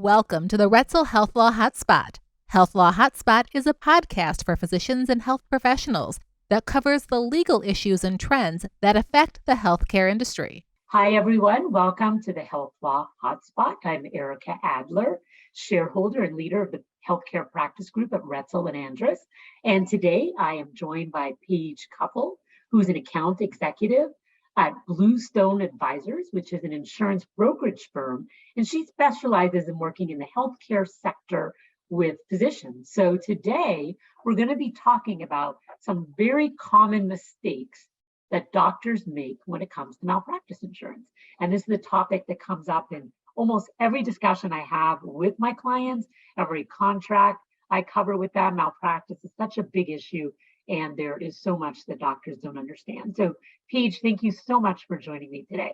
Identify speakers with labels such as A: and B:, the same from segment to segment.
A: Welcome to the Retzel Health Law Hotspot. Health Law Hotspot is a podcast for physicians and health professionals that covers the legal issues and trends that affect the healthcare industry.
B: Hi, everyone. Welcome to the Health Law Hotspot. I'm Ericka Adler, shareholder and leader of the healthcare practice group at Retzel and Andrus. And today I am joined by Paige Kuffel, who's an account executive at Bluestone Advisors, which is an insurance brokerage firm. And she specializes in working in the healthcare sector with physicians. So today we're going to be talking about some very common mistakes that doctors make when it comes to malpractice insurance. And this is the topic that comes up in almost every discussion I have with my clients, every contract I cover with them. Malpractice is such a big issue, and there is so much that doctors don't understand. So, Paige, thank you so much for joining me today.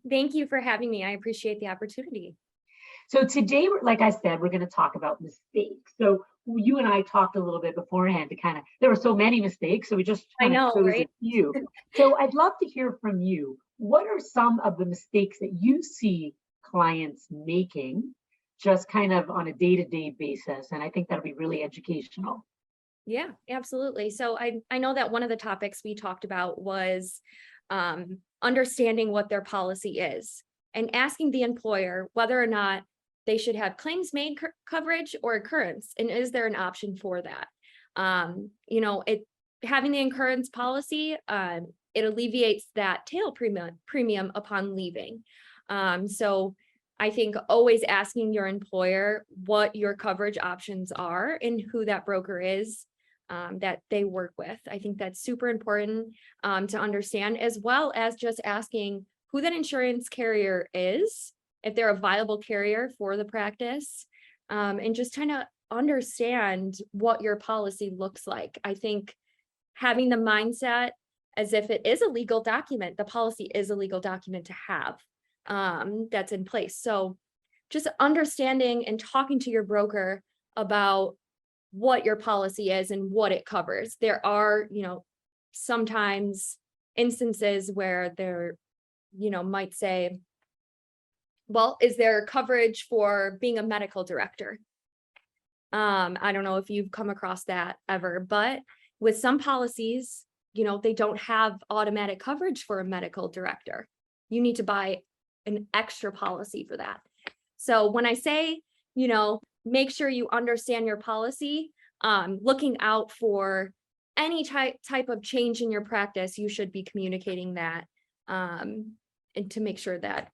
C: Thank you for having me. I appreciate the opportunity.
B: So today, like I said, we're going to talk about mistakes. So you and I talked a little bit beforehand to there were so many mistakes, so we just chose a few. So I'd love to hear from you. What are some of the mistakes that you see clients making just kind of on a day-to-day basis? And I think that'll be really educational.
C: Yeah, absolutely. So I know that one of the topics we talked about was understanding what their policy is and asking the employer whether or not they should have claims made coverage or occurrence, and is there an option for that? Having the occurrence policy, it alleviates that tail premium upon leaving. So I think always asking your employer what your coverage options are and who that broker is that they work with. I think that's super important to understand, as well as just asking who that insurance carrier is, if they're a viable carrier for the practice, and just trying to understand what your policy looks like. I think having the mindset as if it is a legal document, the policy is a legal document to have that's in place. So just understanding and talking to your broker about what your policy is and what it covers. There are, sometimes instances where they're, might say, well, is there coverage for being a medical director? I don't know if you've come across that ever, but with some policies, they don't have automatic coverage for a medical director. You need to buy an extra policy for that. So when I say, make sure you understand your policy, looking out for any type of change in your practice, you should be communicating that and to make sure that,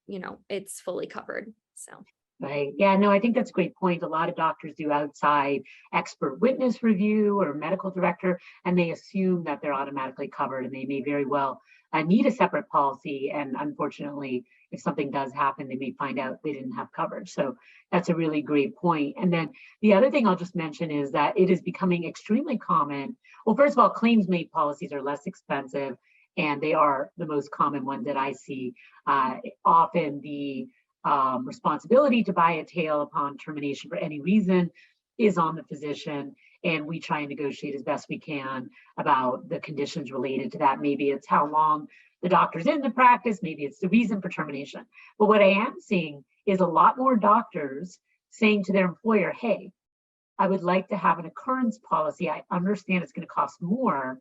C: it's fully covered. So.
B: Right. Yeah, no, I think that's a great point. A lot of doctors do outside expert witness review or medical director, and they assume that they're automatically covered, and they may very well need a separate policy. And unfortunately, if something does happen, they may find out they didn't have coverage. So that's a really great point. And then the other thing I'll just mention is that it is becoming extremely common. Well, first of all, claims made policies are less expensive, and they are the most common one that I see. Often the responsibility to buy a tail upon termination for any reason is on the physician, and we try and negotiate as best we can about the conditions related to that. Maybe it's how long the doctor's in the practice, maybe it's the reason for termination. But what I am seeing is a lot more doctors saying to their employer, hey, I would like to have an occurrence policy. I understand it's going to cost more,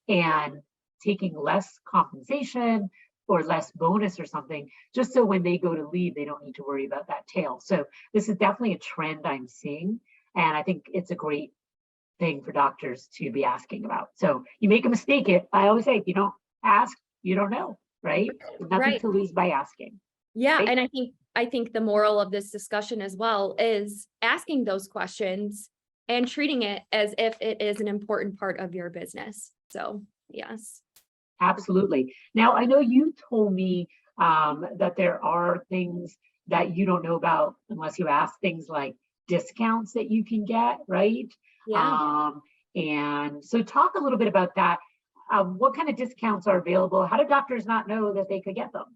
B: and taking less compensation or less bonus or something, just so when they go to leave, they don't need to worry about that tail. So this is definitely a trend I'm seeing, and I think it's a great thing for doctors to be asking about. So you make a mistake, I always say, if you don't ask, you don't know, right? There's nothing to lose by asking.
C: Yeah,
B: right?
C: and I think the moral of this discussion as well is asking those questions and treating it as if it is an important part of your business. So yes.
B: Absolutely. Now, I know you told me that there are things that you don't know about unless you ask, things like discounts that you can get, right?
C: Yeah.
B: And so talk a little bit about that. What kind of discounts are available? How do doctors not know that they could get them?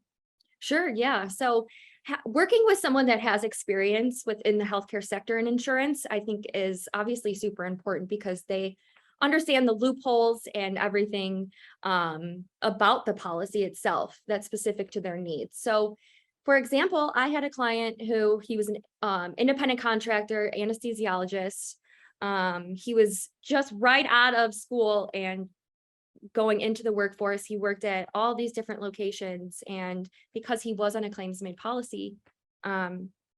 C: Sure. Yeah. So working with someone that has experience within the healthcare sector and insurance, I think is obviously super important because they understand the loopholes and everything about the policy itself that's specific to their needs. So For example, I had a client who he was an independent contractor, anesthesiologist. He was just right out of school and going into the workforce. He worked at all these different locations, and because he was on a claims made policy,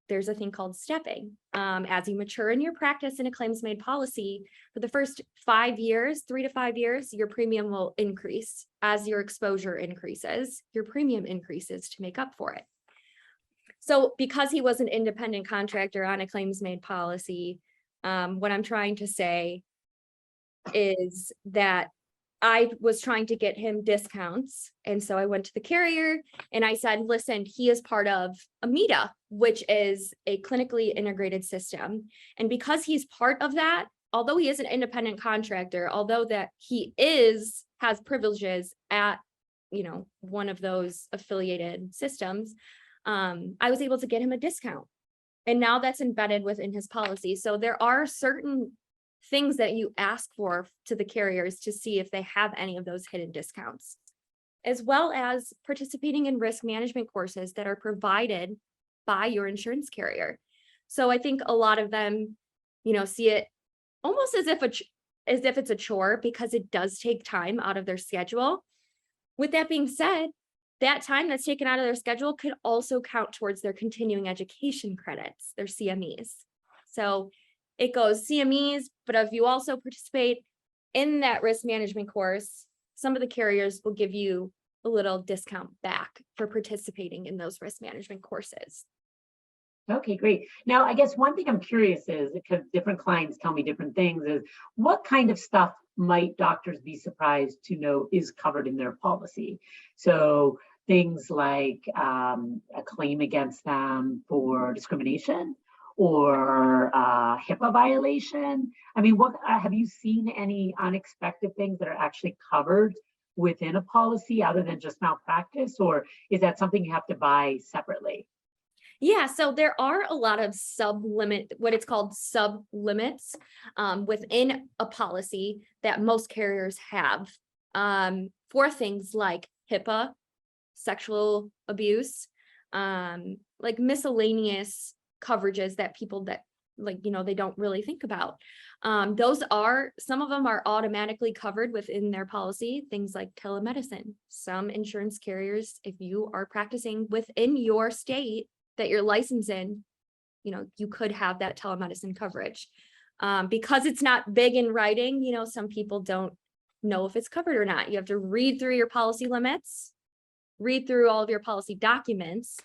C: there's a thing called stepping. As you mature in your practice in a claims made policy, for the first 5 years, 3 to 5 years, your premium will increase. As your exposure increases, your premium increases to make up for it. So because he was an independent contractor on a claims made policy, what I'm trying to say is that I was trying to get him discounts. And so I went to the carrier and I said, listen, he is part of AMITA, which is a clinically integrated system. And because he's part of that, although he is an independent contractor, although that he has privileges at, one of those affiliated systems, I was able to get him a discount. And now that's embedded within his policy. So there are certain things that you ask for to the carriers to see if they have any of those hidden discounts, as well as participating in risk management courses that are provided by your insurance carrier. So I think a lot of them, see it almost as if it's a chore, because it does take time out of their schedule. With that being said, that time that's taken out of their schedule could also count towards their continuing education credits, their CMEs. So it goes CMEs, but if you also participate in that risk management course, some of the carriers will give you a little discount back for participating in those risk management courses.
B: Okay, great. Now, I guess one thing I'm curious is, because different clients tell me different things, is what kind of stuff might doctors be surprised to know is covered in their policy? So things like a claim against them for discrimination, or HIPAA violation. I mean, what have you seen any unexpected things that are actually covered within a policy other than just malpractice, or is that something you have to buy separately?
C: Yeah, so there are a lot of what it's called sub limits within a policy that most carriers have for things like HIPAA, sexual abuse, like miscellaneous coverages that people that they don't really think about. Some of them are automatically covered within their policy, things like telemedicine. Some insurance carriers, if you are practicing within your state that you're licensed in, you could have that telemedicine coverage. Because it's not big in writing, some people don't know if it's covered or not. You have to read through your policy limits, read through all of your policy documents,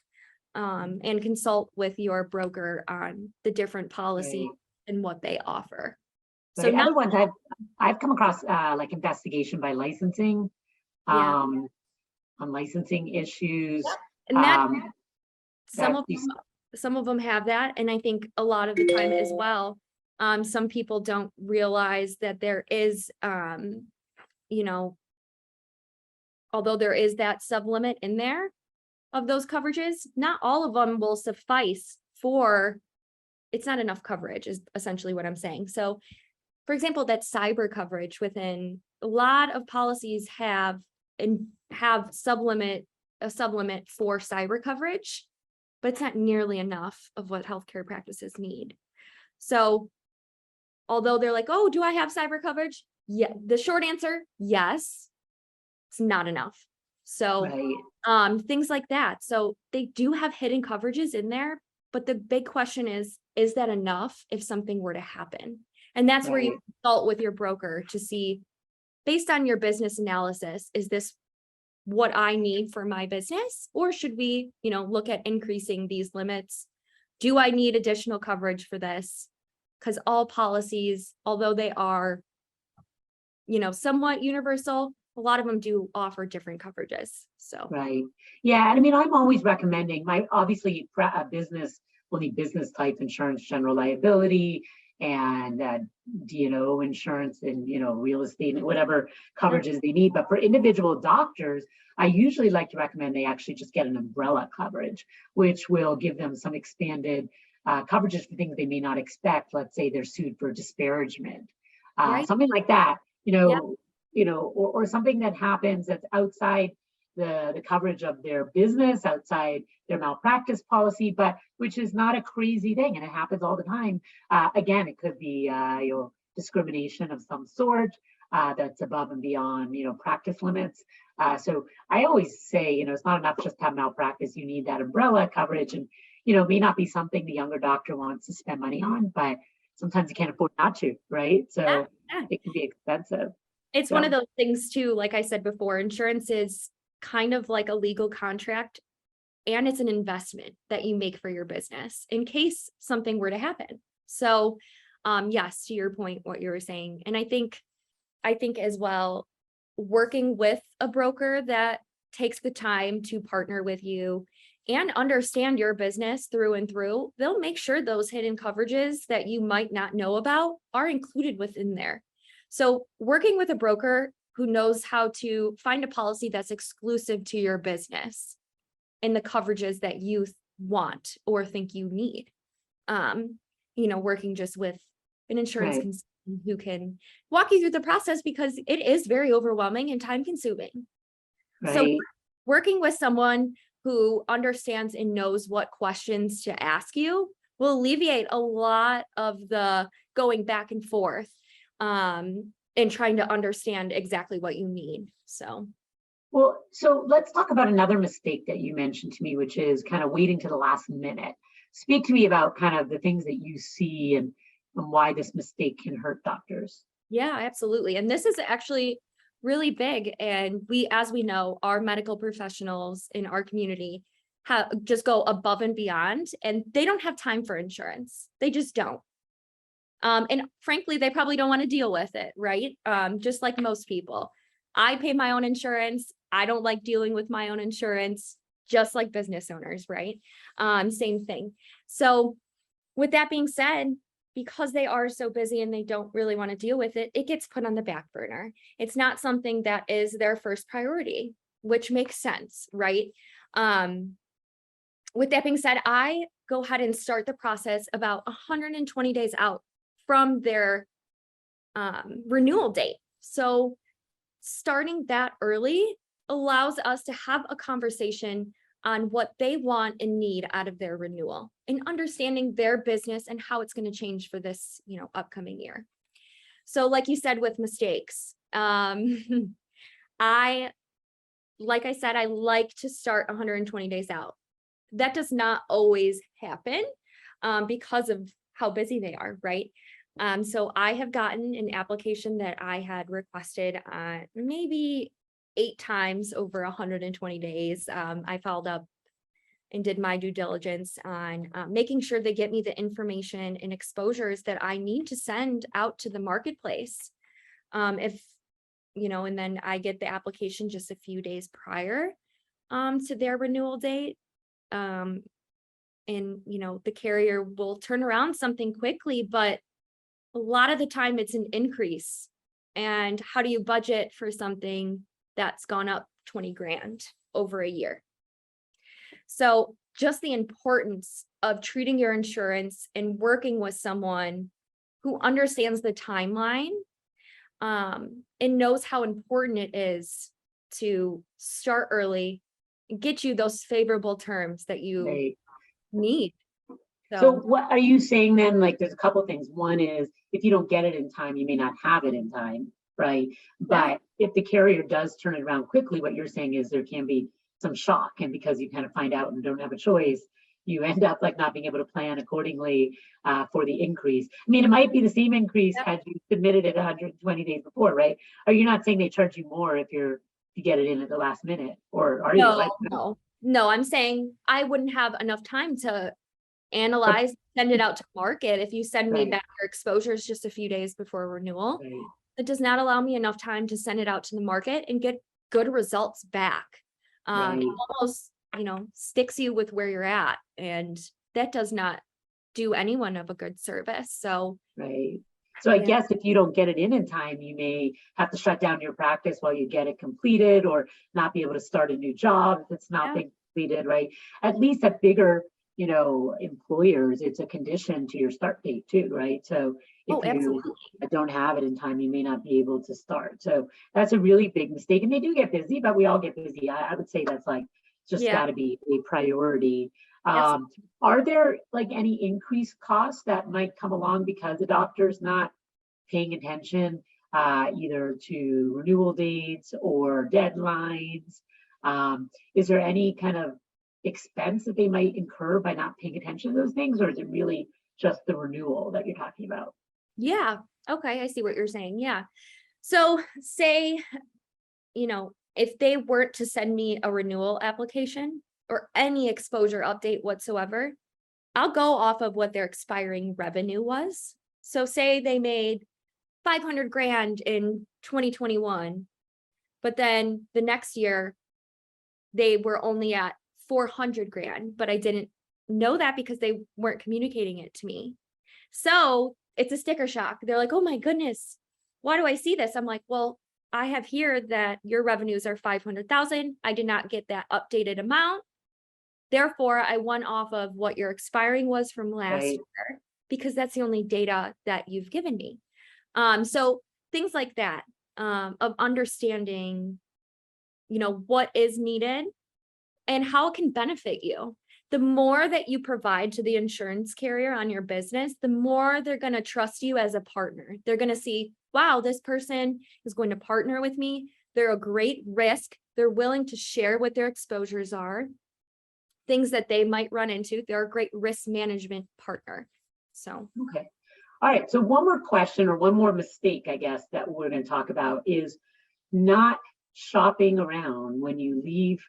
C: and consult with your broker on the different policies and what they offer.
B: So the other ones I've come across like investigation by licensing, on licensing issues.
C: And that some of them have that, and I think a lot of the time as well, some people don't realize that there is, although there is that sublimit in there of those coverages, not all of them will suffice it's not enough coverage is essentially what I'm saying. So for example, that cyber coverage within a lot of policies have a sublimit for cyber coverage, but it's not nearly enough of what healthcare practices need. So although they're like, oh, do I have cyber coverage? Yeah, the short answer, yes, it's not enough. So things like that. So they do have hidden coverages in there, but the big question is that enough if something were to happen? And that's where you consult with your broker to see, based on your business analysis, is this what I need for my business? Or should we, look at increasing these limits? Do I need additional coverage for this? Because all policies, although they are, somewhat universal, a lot of them do offer different coverages. So
B: yeah, and I mean, I'm always recommending obviously a business will need business type insurance, general liability, and D&O insurance, and real estate and whatever coverages they need. But for individual doctors, I usually like to recommend they actually just get an umbrella coverage, which will give them some expanded coverages for things they may not expect. Let's say they're sued for disparagement, something like that. Or something that happens that's outside the coverage of their business outside their malpractice policy, but which is not a crazy thing, and it happens all the time. Again, it could be discrimination of some sort that's above and beyond practice limits. So I always say it's not enough just to have malpractice. You need that umbrella coverage, and it may not be something the younger doctor wants to spend money on, but sometimes you can't afford not to, right? So it can be expensive.
C: It's one of those things too, like I said before, insurance is kind of like a legal contract, and it's an investment that you make for your business in case something were to happen. So yes, to your point, what you were saying. And I think as well, working with a broker that takes the time to partner with you and understand your business through and through, they'll make sure those hidden coverages that you might not know about are included within there. So working with a broker who knows how to find a policy that's exclusive to your business and the coverages that you want or think you need. Working just with an insurance consultant who can walk you through the process, because it is very overwhelming and time consuming.
B: Right.
C: So working with someone who understands and knows what questions to ask you will alleviate a lot of the going back and forth and trying to understand exactly what you need. So
B: let's talk about another mistake that you mentioned to me, which is kind of waiting to the last minute. Speak to me about kind of the things that you see and why this mistake can hurt doctors.
C: Yeah, absolutely. And this is actually really big. And as we know, our medical professionals in our community just go above and beyond, and they don't have time for insurance. They just don't. And frankly, they probably don't want to deal with it, right? Just like most people. I pay my own insurance. I don't like dealing with my own insurance, just like business owners, right? Same thing. So with that being said, because they are so busy and they don't really want to deal with it, it gets put on the back burner. It's not something that is their first priority, which makes sense, right? With that being said, I go ahead and start the process about 120 days out from their renewal date. So starting that early allows us to have a conversation on what they want and need out of their renewal and understanding their business and how it's going to change for this, upcoming year. So like you said, with mistakes, like I said, I like to start 120 days out. That does not always happen because of how busy they are, right? So I have gotten an application that I had requested maybe 8 times over 120 days. I followed up and did my due diligence on making sure they get me the information and exposures that I need to send out to the marketplace. And then I get the application just a few days prior to their renewal date. And the carrier will turn around something quickly, but a lot of the time it's an increase. And how do you budget for something that's gone up 20 grand over a year? So just the importance of treating your insurance and working with someone who understands the timeline and knows how important it is to start early and get you those favorable terms that you need.
B: So what are you saying then? Like, there's a couple of things. One is, if you don't get it in time, you may not have it in time, right? But if the carrier does turn it around quickly, what you're saying is there can be some shock, and because you kind of find out and don't have a choice, you end up like not being able to plan accordingly for the increase. I mean, it might be the same increase had you submitted it 120 days before, right? Or you're not saying they charge you more if you get it in at the last minute, or are you?
C: No, I'm saying I wouldn't have enough time to analyze, send it out to market. If you send me back your exposures just a few days before renewal, it does not allow me enough time to send it out to the market and get good results back. It almost, sticks you with where you're at, and that does not do anyone of a good service. So,
B: So I guess if you don't get it in time, you may have to shut down your practice while you get it completed, or not be able to start a new job if it's not being completed, right? At least a bigger employers, it's a condition to your start date too, right? So
C: Oh,
B: if you
C: absolutely.
B: don't have it in time, you may not be able to start. So that's a really big mistake. And they do get busy, but we all get busy. I would say that's like just
C: Yeah,
B: got to be a priority.
C: absolutely.
B: Are there like any increased costs that might come along because the doctor's not paying attention either to renewal dates or deadlines? Is there any kind of expense that they might incur by not paying attention to those things, or is it really just the renewal that you're talking about?
C: Yeah. Okay. I see what you're saying. Yeah. So say, if they weren't to send me a renewal application or any exposure update whatsoever, I'll go off of what their expiring revenue was. So say they made 500 grand in 2021, but then the next year they were only at 400 grand, but I didn't know that because they weren't communicating it to me. So it's a sticker shock. They're like, oh my goodness, why do I see this? I'm like, well, I have here that your revenues are 500,000. I did not get that updated amount. Therefore, I went off of what your expiring was from last
B: Right.
C: year because that's the only data that you've given me. So things like that, of understanding, what is needed and how it can benefit you. The more that you provide to the insurance carrier on your business, the more they're going to trust you as a partner. They're going to see, wow, this person is going to partner with me. They're a great risk. They're willing to share what their exposures are, things that they might run into. They're a great risk management partner. So,
B: Okay. All right. So one more question or one more mistake, I guess, that we're going to talk about is not shopping around when you leave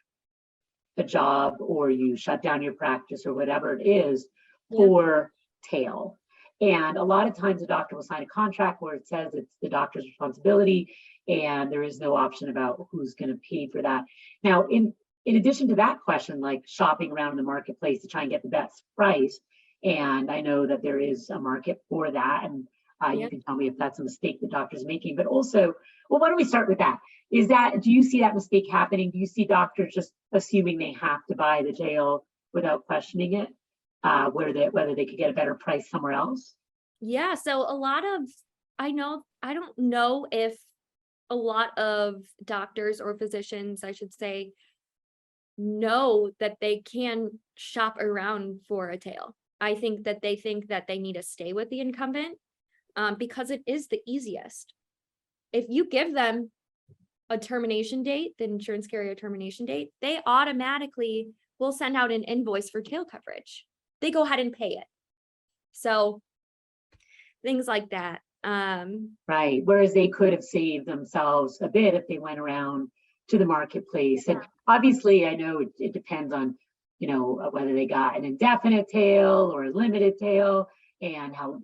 B: the job or you shut down your practice or whatever it is
C: yeah,
B: for tail. And a lot of times a doctor will sign a contract where it says it's the doctor's responsibility and there is no option about who's going to pay for that. Now, in addition to that question, like shopping around in the marketplace to try and get the best price, and I know that there is a market for that, and
C: yeah.
B: you can tell me if that's a mistake the doctor's making, but also, well, why don't we start with that? Do you see that mistake happening? Do you see doctors just assuming they have to buy the tail without questioning it, whether they could get a better price somewhere else?
C: Yeah. So I don't know if a lot of doctors or physicians, I should say, know that they can shop around for a tail. I think that they think that they need to stay with the incumbent because it is the easiest. If you give them a termination date, the insurance carrier termination date, they automatically will send out an invoice for tail coverage. They go ahead and pay it. So things like that.
B: Right. Whereas they could have saved themselves a bit if they went around to the marketplace. And obviously, I know it depends on, whether they got an indefinite tail or a limited tail and how,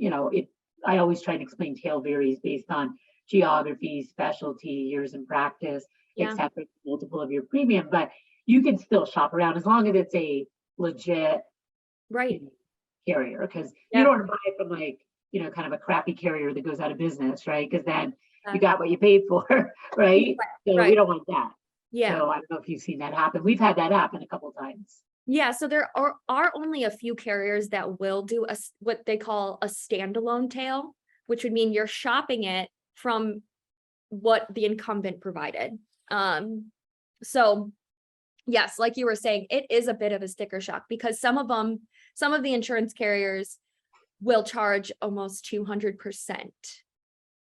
B: I always try to explain tail varies based on geography, specialty, years in practice,
C: Yeah.
B: etc., multiple of your premium, but you can still shop around as long as it's a legit
C: Right.
B: carrier, because you
C: Yeah.
B: don't want to buy it from like, kind of a crappy carrier that goes out of business, right? Because then you
C: Uh,
B: got what you paid for, right? So we
C: Right.
B: don't want that.
C: Yeah.
B: So I don't know if you've seen that happen. We've had that happen a couple of times.
C: Yeah. So there are only a few carriers that will do what they call a standalone tail, which would mean you're shopping it from what the incumbent provided. So yes, like you were saying, it is a bit of a sticker shock because some of the insurance carriers will charge almost 200%.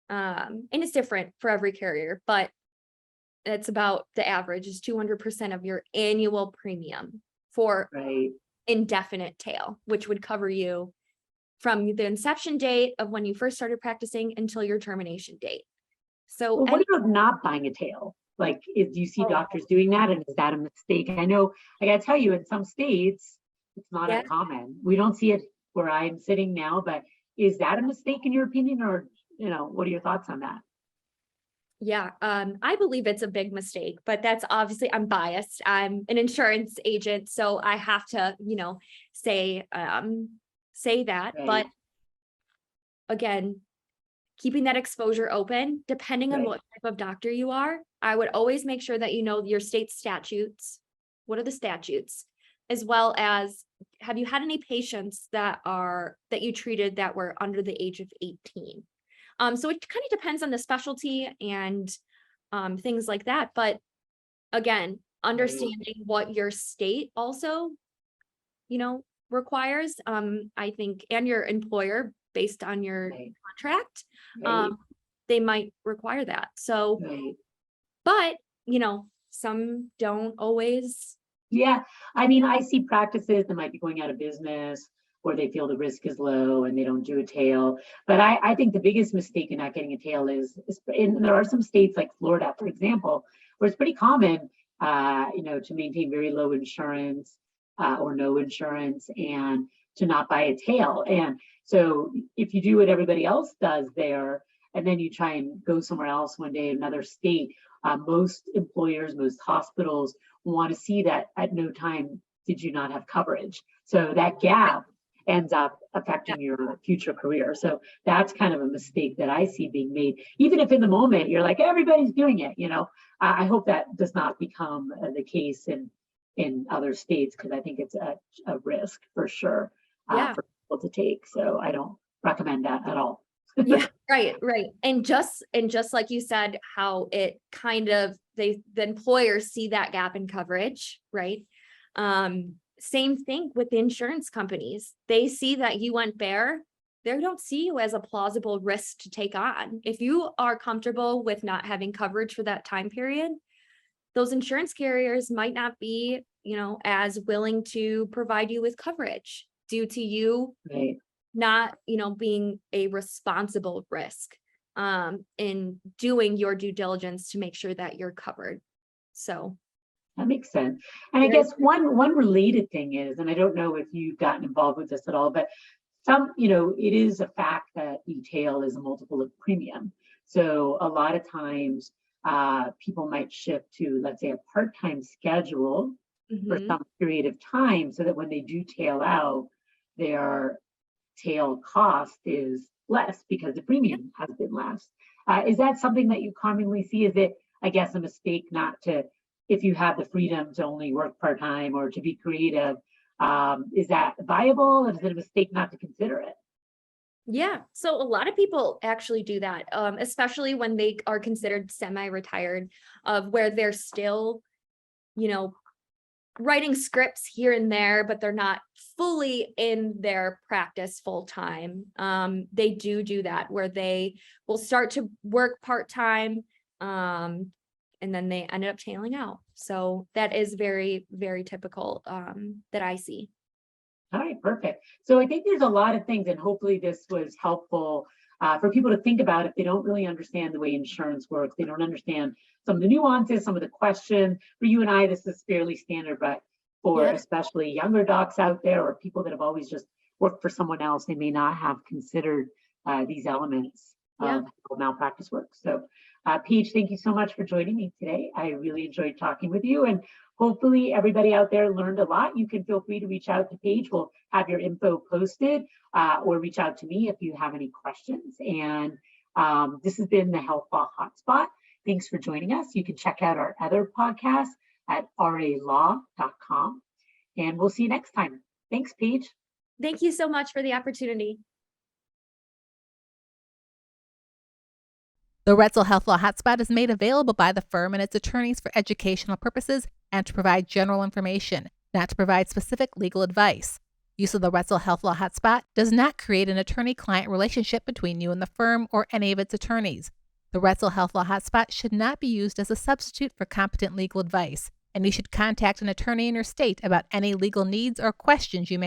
C: And it's different for every carrier, but it's about the average is 200% of your annual premium for
B: Right.
C: indefinite tail, which would cover you from the inception date of when you first started practicing until your termination date. So
B: Well, what about not buying a tail? Like, do you see
C: Oh.
B: doctors doing that? And is that a mistake? I know, I gotta tell you, in some states, it's not
C: Yeah.
B: uncommon. We don't see it where I'm sitting now, but is that a mistake in your opinion? Or, what are your thoughts on that?
C: Yeah, I believe it's a big mistake, but that's obviously I'm biased. I'm an insurance agent, so I have to, say that.
B: Right.
C: But again, keeping that exposure open, depending on
B: Right.
C: what type of doctor you are, I would always make sure that you know your state statutes. What are the statutes? as well as have you had any patients that you treated that were under the age of 18? So it kind of depends on the specialty and things like that. But again, understanding what your state also, requires, I think, and your employer based on your
B: Right.
C: contract,
B: Right.
C: they might require that. So,
B: Right.
C: but, some don't always.
B: Yeah, I mean, I see practices that might be going out of business or they feel the risk is low and they don't do a tail. But I think the biggest mistake in not getting a tail is and there are some states like Florida, for example, where it's pretty common, to maintain very low insurance or no insurance and to not buy a tail. And so if you do what everybody else does there, and then you try and go somewhere else one day, another state, most employers, most hospitals want to see that at no time did you not have coverage. So that gap ends up affecting your future career. So that's kind of a mistake that I see being made. Even if in the moment you're like, everybody's doing it, I hope that does not become the case in other states, because I think it's a risk for sure
C: Yeah.
B: for people to take. So I don't recommend that at all.
C: Yeah, right. And just like you said, how it kind of, the employers see that gap in coverage, right? Same thing with the insurance companies. They see that you went bare. They don't see you as a plausible risk to take on. If you are comfortable with not having coverage for that time period, those insurance carriers might not be, as willing to provide you with coverage due to you
B: Right.
C: not, being a responsible risk in doing your due diligence to make sure that you're covered. So
B: that makes sense. And I guess one related thing is, and I don't know if you've gotten involved with this at all, but it is a fact that the tail is a multiple of premium. So a lot of times people might shift to, let's say, a part-time schedule for some period of time, so that when they do tail out, their tail cost is less because the premium has been less. Is that something that you commonly see? Is it, I guess, a mistake not to, if you have the freedom to only work part-time or to be creative, is that viable? Or is it a mistake not to consider it?
C: Yeah. So a lot of people actually do that, especially when they are considered semi-retired, of where they're still, writing scripts here and there, but they're not fully in their practice full time. They do that where they will start to work part-time, and then they ended up tailing out. So that is very, very typical that I see.
B: All right, perfect. So I think there's a lot of things, and hopefully this was helpful for people to think about if they don't really understand the way insurance works. They don't understand some of the nuances, some of the questions. For you and I, this is fairly standard, but for especially younger docs out there or people that have always just worked for someone else, they may not have considered these elements of how malpractice works. So Paige, thank you so much for joining me today. I really enjoyed talking with you, and hopefully everybody out there learned a lot. You can feel free to reach out to Paige. We'll have your info posted, or reach out to me if you have any questions. And this has been the Health Law Hotspot. Thanks for joining us. You can check out our other podcasts at ralaw.com. And we'll see you next time. Thanks, Paige.
C: Thank you so much for the opportunity.
A: The Retzel Health Law Hotspot is made available by the firm and its attorneys for educational purposes and to provide general information, not to provide specific legal advice. Use of the Retzel Health Law Hotspot does not create an attorney-client relationship between you and the firm or any of its attorneys. The Retzel Health Law Hotspot should not be used as a substitute for competent legal advice, and you should contact an attorney in your state about any legal needs or questions you may have.